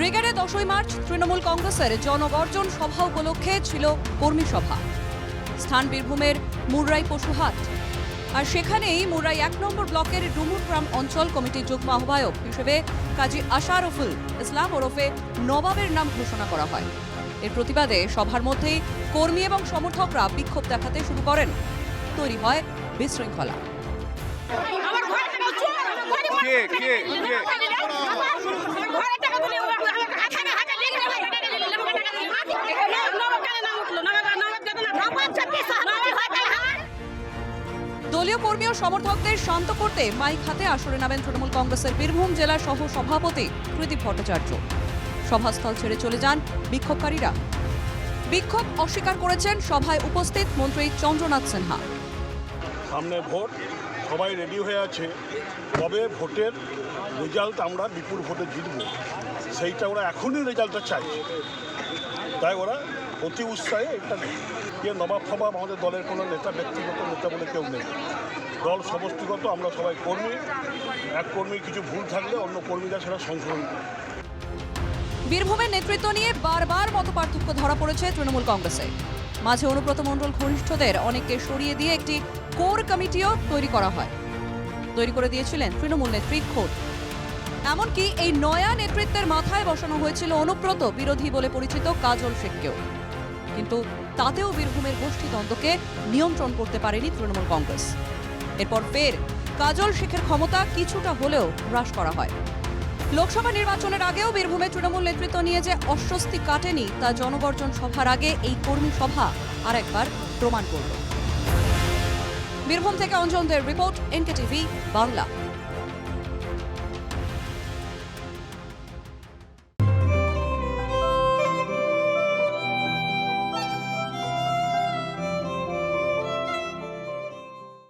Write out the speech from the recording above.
ব্রিগেডে 10ই মার্চ তৃণমূল কংগ্রেসের জনগর্জন সভা উপলক্ষে ছিল কর্মী সভা। স্থান বীরভূমের মুররাই পশুহাট। আর সেখানেই মুররাই 1 নম্বর ব্লকের ডুমুরগ্রাম অঞ্চল কমিটির যুগ্ম আহ্বায়ক হিসেবে কাজী আশরাফুল ইসলাম ওরফে নবাবের নাম ঘোষণা করা হয়। এর প্রতিবাদে সভার মধ্যেই কর্মী এবং সমর্থকরা বিক্ষোভ দেখাতে শুরু করেন। তৈরি হয় বিশৃঙ্খলা। দলীয় কর্মী ও সমর্থকদের শান্ত করতে মাইক হাতে আসরে নামেন তৃণমূল কংগ্রেসের বীরভূম জেলা সহ সভাপতি প্রদীপ ভট্টাচার্য। সভাস্থল ছেড়ে চলে যান বিক্ষোভকারীরা। বিক্ষোভ অস্বীকার করেছেন সভায় উপস্থিত মন্ত্রী চন্দ্রনাথ সিনহা। সামনে ভোট, সবাই রেডি হয়ে আছে, তবে ভোটের রেজাল্ট আমরা বিপুল ভোটে জিতব, সেইটা ওরা এখনই রেজাল্টটা চাইছে। তাই ওরা অতি উৎসাহে এটা নেই। নবাব ফবাব আমাদের দলের কোনো নেতা, ব্যক্তিগত নেতা বলে কেউ নেই। দল সমষ্টিগত, আমরা সবাই কর্মী। এক কর্মীর কিছু ভুল থাকলে অন্য কর্মীরা সেটা সংশোধন করে। বীরভূমের নেতৃত্ব নিয়ে বারবার মতপার্থক্য ধরা পড়েছে তৃণমূল কংগ্রেসে। মাঝে অনুব্রত মণ্ডল ঘনিষ্ঠদের অনেককে সরিয়ে দিয়ে একটি কোর কমিটিও তৈরি করা হয়। তৈরি করে দিয়েছিলেন তৃণমূল নেত্রী খোদ। এমনকি এই নয়া নেতৃত্বের মাথায় বসানো হয়েছিল অনুব্রত বিরোধী বলে পরিচিত কাজল শেখকেও। কিন্তু তাতেও বীরভূমের গোষ্ঠীদ্বন্দ্বকে নিয়ন্ত্রণ করতে পারেনি তৃণমূল কংগ্রেস। এরপর ফের কাজল শেখের ক্ষমতা কিছুটা হলেও হ্রাস করা হয়। লোকসভা নির্বাচনের আগেও বীরভূমে তৃণমূল নেতৃত্ব নিয়ে যে অস্বস্তি কাটেনি তা জনগর্জন সভার আগে এই কর্মী সভা আরেকবার প্রমাণ করল। বীরভূম থেকে অঞ্জনদের রিপোর্ট, এনকেটিভি বাংলা।